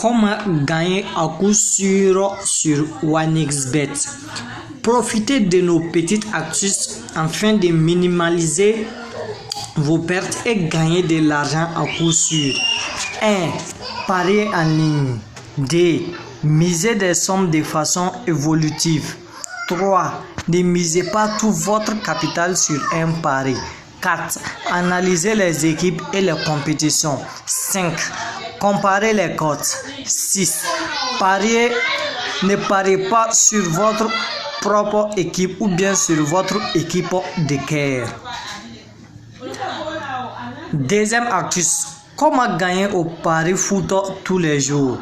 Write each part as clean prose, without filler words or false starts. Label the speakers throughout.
Speaker 1: Comment gagner à coup sûr sur OneXBet? Profitez de nos petites astuces afin de minimaliser vos pertes et gagner de l'argent à coup sûr. 1. Parier en ligne. 2. Miser des sommes de façon évolutive. 3. Ne misez pas tout votre capital sur un pari. 4. Analysez les équipes et les compétitions. 5. Comparez les cotes. 6. Ne pariez pas sur votre propre équipe ou bien sur votre équipe de cœur. Deuxième astuce, comment gagner au pari foot tous les jours.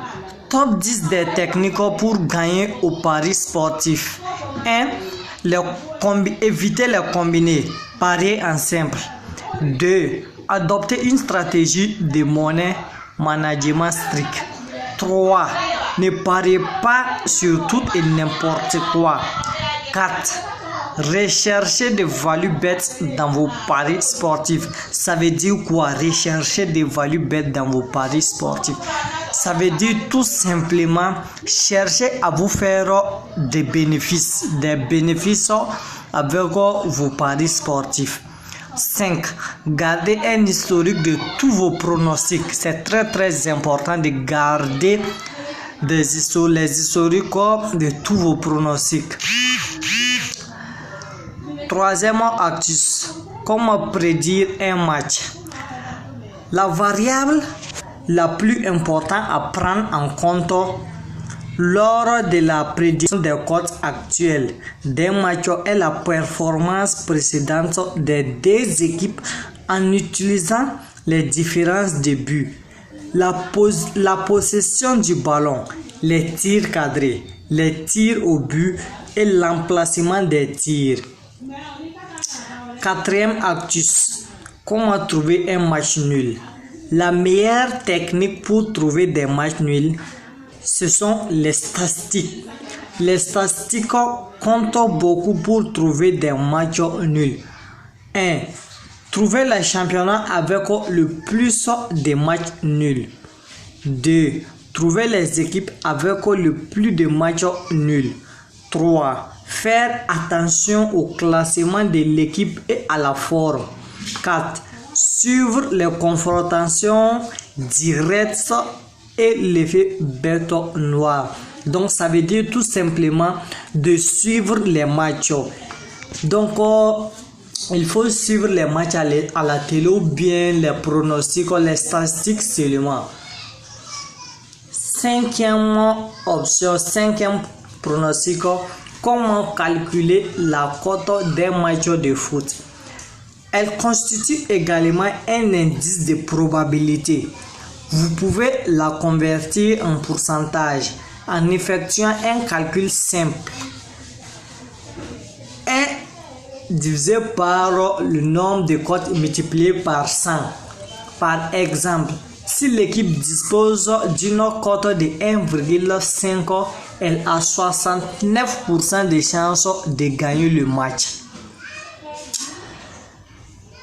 Speaker 1: Top 10 des techniques pour gagner au pari sportif. 1. Évitez les combinés. Parier en simple. 2. Adopter une stratégie de monnaie management strict. 3. Ne pariez pas sur tout et n'importe quoi. 4. Recherchez des value bets dans vos paris sportifs. Ça veut dire quoi? Rechercher des value bets dans vos paris sportifs. Ça veut dire tout simplement chercher à vous faire des bénéfices avec vos paris sportifs. 5. Gardez un historique de tous vos pronostics. C'est très important de garder les historiques de tous vos pronostics. Troisième astuce, comment prédire un match. La variable la plus importante à prendre en compte lors de la prédiction des cotes actuelles d'un match est la performance précédente des deux équipes en utilisant les différences de buts, la possession du ballon, les tirs cadrés, les tirs au but et l'emplacement des tirs. Quatrième astuce, comment trouver un match nul. La meilleure technique pour trouver des matchs nuls, ce sont les statistiques. Les statistiques comptent beaucoup pour trouver des matchs nuls. 1. Trouver le championnat avec le plus de matchs nuls. 2. Trouver les équipes avec le plus de matchs nuls. 3. Faire attention au classement de l'équipe et à la forme. 4. Suivre les confrontations directes et l'effet bête noire. Donc ça veut dire tout simplement de suivre les matchs. Donc il faut suivre les matchs à la télé ou bien les pronostics, les statistiques seulement. Cinquième option, cinquième pronostic, comment calculer la cote d'un match de foot. Elle constitue également un indice de probabilité. Vous pouvez la convertir en pourcentage en effectuant un calcul simple. 1 divisé par le nombre de cotes multiplié par 100. Par exemple, si l'équipe dispose d'une cote de 1,5, elle a 69% de chances de gagner le match.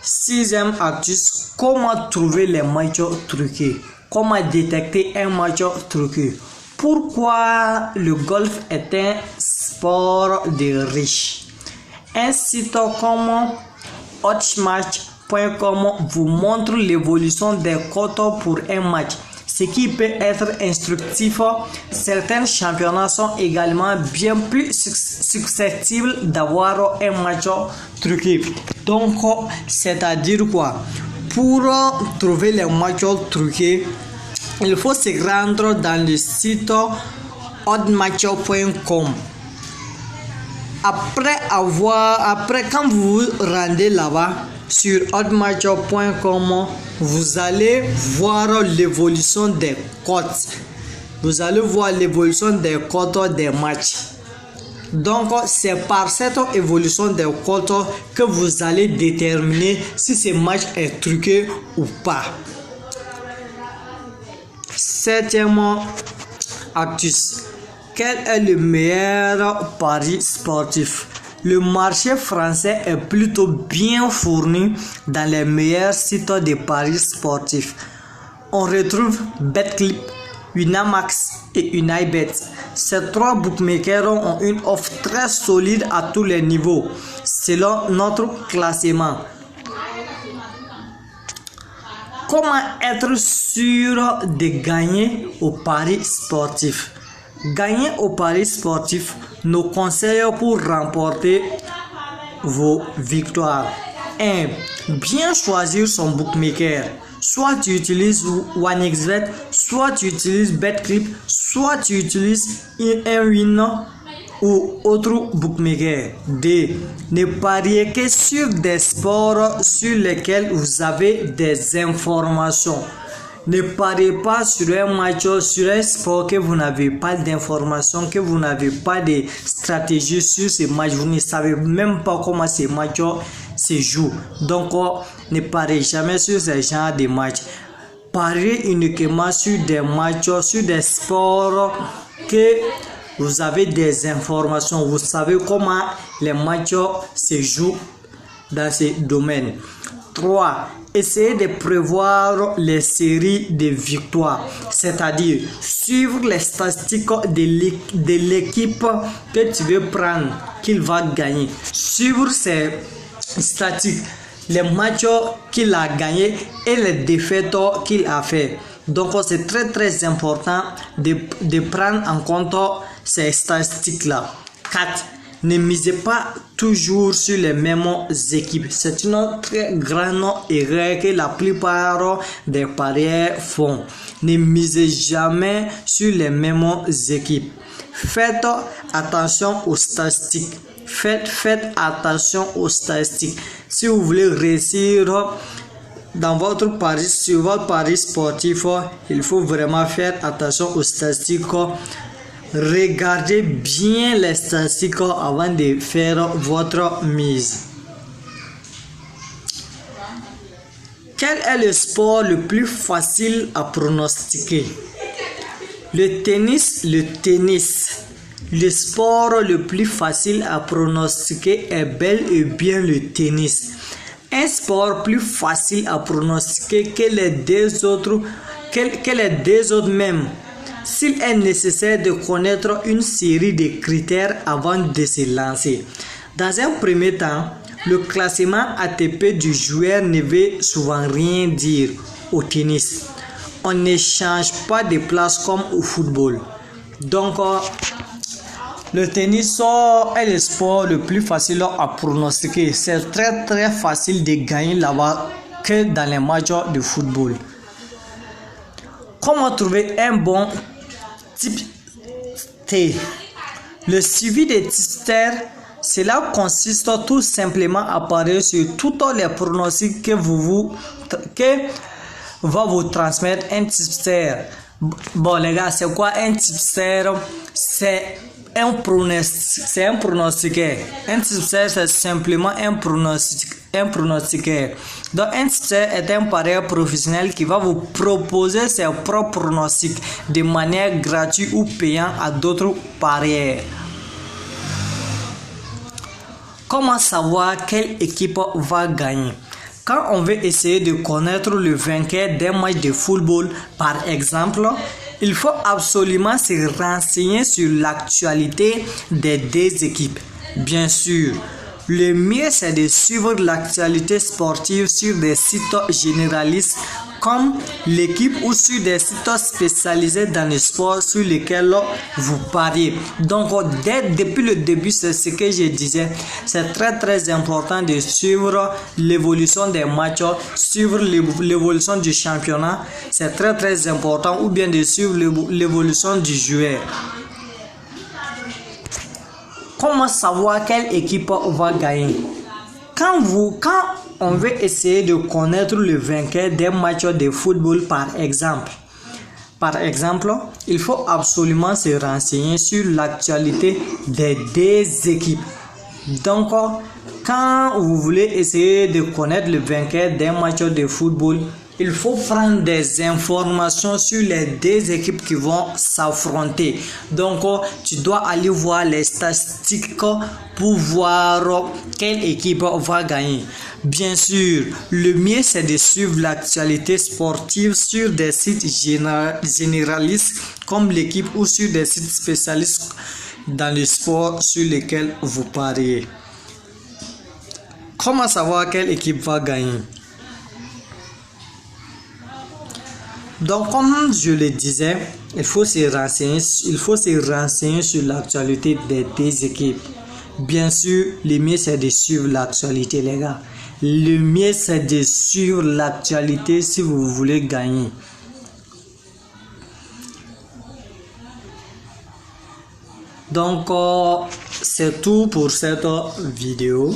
Speaker 1: Sixième astuce, comment trouver les matchs truqués. Comment détecter un match truqué. Pourquoi le golf est un sport de riches. Un site comme Oddsmatch.com vous montre l'évolution des cotes pour un match, ce qui peut être instructif. Certains championnats sont également bien plus susceptibles d'avoir un match truqué. Donc, c'est-à-dire quoi? Pour trouver les matchs truqués, il faut se rendre dans le site oddmatch.com. Après, quand vous vous rendez là-bas sur oddmatch.com, vous allez voir l'évolution des cotes. Vous allez voir l'évolution des cotes des matchs. Donc, c'est par cette évolution des cotes que vous allez déterminer si ce match est truqué ou pas. Septième astuce. Quel est le meilleur pari sportif? Le marché français est plutôt bien fourni dans les meilleurs sites de paris sportifs. On retrouve Betclic, Winamax et Unibet. Ces 3 bookmakers ont une offre très solide à tous les niveaux, selon notre classement. Comment être sûr de gagner au paris sportif? Gagner au paris sportif, nos conseils pour remporter vos victoires. 1. Bien choisir son bookmaker. Soit tu utilises OneXBet, soit tu utilises BetClip, soit tu utilises un Win ou autre bookmaker. 2. Ne pariez que sur des sports sur lesquels vous avez des informations. Ne pariez pas sur un match, sur un sport que vous n'avez pas d'informations, que vous n'avez pas de stratégie sur ce match. Vous ne savez même pas comment ces matchs se jouent. Donc, ne pariez jamais sur ce genre de matchs. Pariez uniquement sur des matchs, sur des sports que vous avez des informations. Vous savez comment les matchs se jouent dans ces domaines. 3. Essayez de prévoir les séries de victoires, c'est-à-dire suivre les statistiques de l'équipe que tu veux prendre, qu'il va gagner. Suivre ces statistiques, les matchs qu'il a gagnés et les défaites qu'il a fait. Donc c'est très important de prendre en compte ces statistiques-là. 4. Ne misez pas toujours sur les mêmes équipes. C'est une très grande erreur que la plupart des parieurs font. Ne misez jamais sur les mêmes équipes. Faites attention aux statistiques. Faites attention aux statistiques. Si vous voulez réussir dans votre pari, sur votre pari sportif, il faut vraiment faire attention aux statistiques. Regardez bien les statistiques avant de faire votre mise. Quel est le sport le plus facile à pronostiquer? Le tennis. Le sport le plus facile à pronostiquer est bel et bien le tennis. Un sport plus facile à pronostiquer que les deux autres, même. S'il est nécessaire de connaître une série de critères avant de se lancer. Dans un premier temps, le classement ATP du joueur ne veut souvent rien dire au tennis. On ne change pas de place comme au football. Donc, le tennis est le sport le plus facile à pronostiquer. C'est très facile de gagner là-bas que dans les matchs de football. Comment trouver un bon tipster? Le suivi des tipsters, cela consiste tout simplement à parier sur toutes les pronostics que va vous transmettre un tipster. Bon les gars, c'est quoi un tipster? C'est un pronostiqueur. Un tipster, c'est simplement un pronostiqueur. Donc un tipster est un parieur professionnel qui va vous proposer ses propres pronostics de manière gratuite ou payante à d'autres parieurs. Comment savoir quelle équipe va gagner? Quand on veut essayer de connaître le vainqueur d'un match de football, par exemple, il faut absolument se renseigner sur l'actualité des deux équipes. Bien sûr, le mieux c'est de suivre l'actualité sportive sur des sites généralistes comme l'équipe ou sur des sites spécialisés dans le sport sur lesquels vous pariez. Donc depuis le début, c'est ce que je disais, c'est très important de suivre l'évolution des matchs, suivre l'évolution du championnat, c'est très important, ou bien de suivre l'évolution du joueur. Comment savoir quelle équipe va gagner? Quand on veut essayer de connaître le vainqueur d'un match de football, par exemple, il faut absolument se renseigner sur l'actualité des deux équipes. Donc, quand vous voulez essayer de connaître le vainqueur d'un match de football, il faut prendre des informations sur les deux équipes qui vont s'affronter. Donc, tu dois aller voir les statistiques pour voir quelle équipe va gagner. Bien sûr, le mieux c'est de suivre l'actualité sportive sur des sites généralistes comme l'équipe ou sur des sites spécialistes dans le sport sur lesquels vous pariez. Comment savoir quelle équipe va gagner? Donc, comme je le disais, il faut se renseigner sur l'actualité des deux équipes. Bien sûr, le mieux c'est de suivre l'actualité, les gars. Le mieux c'est de suivre l'actualité si vous voulez gagner. Donc, c'est tout pour cette vidéo.